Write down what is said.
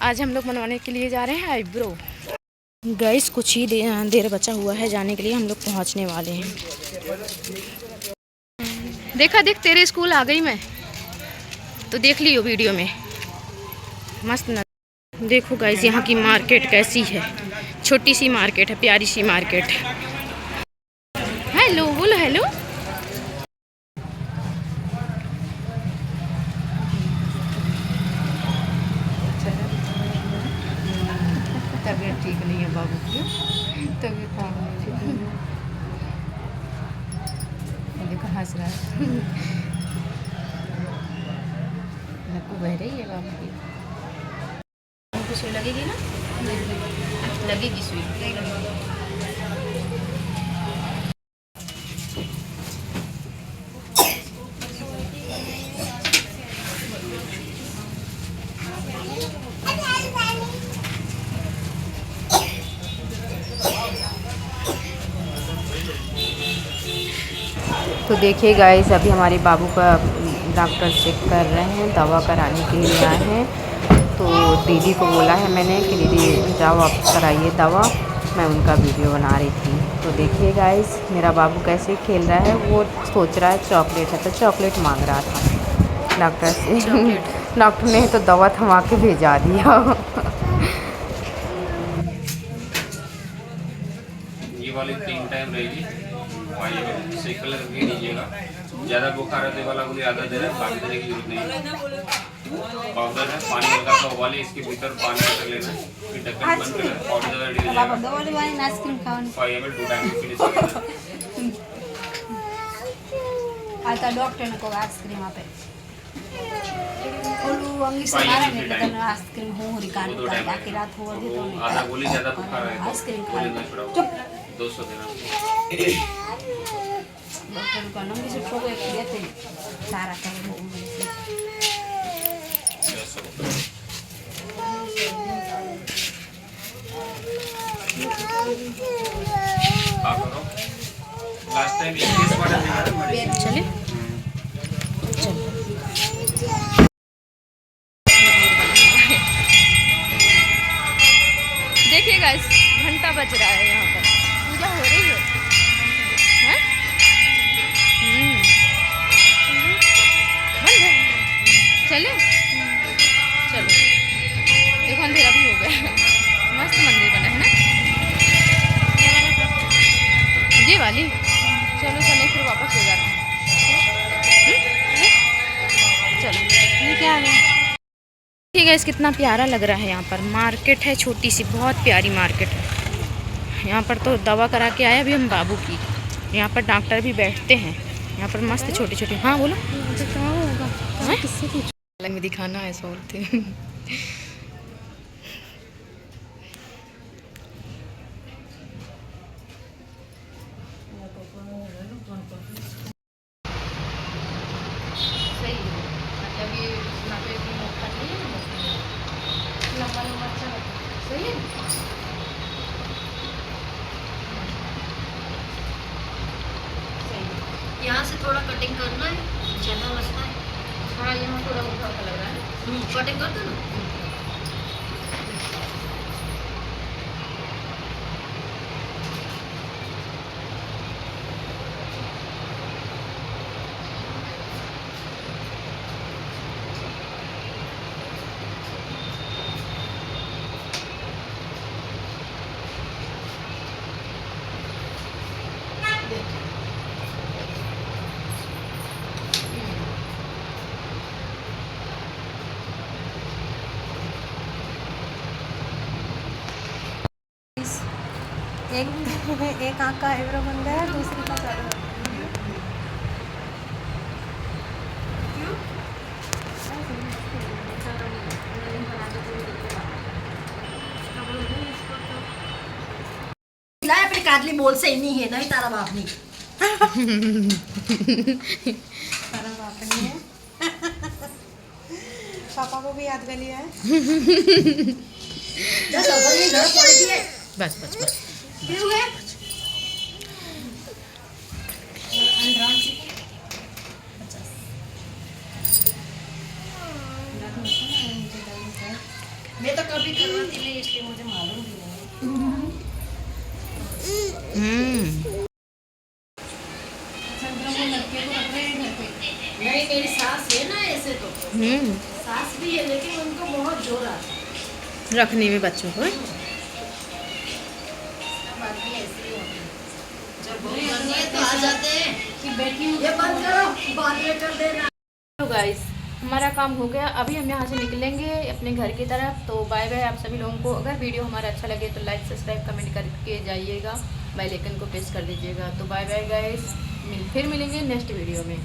आज हम लोग बनवाने के लिए जा रहे हैं आईब्रो। गाइस कुछ ही देर बचा हुआ है जाने के लिए, हम लोग पहुंचने वाले हैं। देखा देख तेरे स्कूल आ गई मैं, तो देख लियो वीडियो में। मस्त न देखो गाइस यहाँ की मार्केट कैसी है। छोटी सी मार्केट है, प्यारी सी मार्केट। हेलो बोलो हेलो। तबीयत ठीक नहीं है बाबू की, तबीयत ठीक नहीं है। देखो हंस रहा है। नक्कू बह रही है बाबू की। हमको सुई लगेगी ना, लगेगी सुई। तो देखिए गाइस, अभी हमारे बाबू का डॉक्टर चेक कर रहे हैं, दवा कराने के लिए आए हैं। तो दीदी को बोला है मैंने कि दीदी जाओ आप कराइए दवा, मैं उनका वीडियो बना रही थी। तो देखिए गाइस मेरा बाबू कैसे खेल रहा है, वो सोच रहा है चॉकलेट है तो चॉकलेट मांग रहा था डॉक्टर से। डॉक्टर ने तो दवा थमा के भेजा दिया। ये वाली 3 टाइम रहेगी, सही कलर भी दीजिएगा। ज़्यादा बुखार है तो वाला गोली आधा दे रहा है, बाकी देने की जरूरत नहीं है। पाउडर है, पानी हल्का सा उबालिए, इसके भीतर पानी रख लेना है, फिर ढक्कन बंद कर लेना, पाउडर ज़्यादा रेडी हो जाएगा। 5 ml 2 टाइम फिनिश कर देना। आता डॉक्टर ने को आइसक्रीम आपे ओलू अंगी से मारा ने तो आइसक्रीम हो रिकार्ड का आके रात हो गई तो आधा गोली ज़्यादा बुखार है तो आइसक्रीम गोली ना छुड़ाओ। 200 देना। डॉक्टर का नंबर से ठोक एक देते सारा कर हो लास्ट टाइम 21 बार चले देखिए गाइस, घंटा बज रहा है, यहाँ पर पूजा हो रही है। हैं? बंद है, चले चलो। देखो अंधेरा भी हो गया। मस्त मंदिर बना है ना ये वाली। चलो चले फिर वापस हो जाते हैं। चलो ये क्या है ठीक है। कितना प्यारा लग रहा है। यहाँ पर मार्केट है, छोटी सी बहुत प्यारी मार्केट है। यहाँ पर तो दवा करा के आए अभी हम बाबू की। यहाँ पर डॉक्टर भी बैठते हैं। यहाँ पर मस्त छोटे छोटे। हाँ बोलो क्या होगा किससे पूछ अलग में दिखाना है सोलते। यहाँ से थोड़ा कटिंग करना है, ज़्यादा लगता है। हाँ यहाँ थोड़ा उठा लग रहा है। कटिंग कर दो ना। एक आँख का आईब्रो बन गया, दूसरी का चालू है। अपने काटली बोल से ही नहीं है, नहीं तारा बाप नहीं। तारा बाप नहीं है। पापा को भी याद कर लिया है। बस बस बस मैं तो कभी करवाती नहीं इसलिए मुझे मालूम भी नहीं। नहीं मेरी सास है ना ऐसे तो सास भी है लेकिन उनको बहुत जोर आता है रखने में बच्चों को। बाकी ऐसे ही होती है। जब बहुत बनती है तो आ जाते हैं कि बेटी ये बंद करो बाद में कर देना। तो गाइस हमारा काम हो गया, अभी हम यहाँ से निकलेंगे अपने घर की तरफ। तो बाय बाय आप सभी लोगों को। अगर वीडियो हमारा अच्छा लगे तो लाइक सब्सक्राइब कमेंट करके जाइएगा, बेल आइकन को प्रेस कर दीजिएगा। तो बाय बाय गाइस, फिर मिलेंगे नेक्स्ट वीडियो में।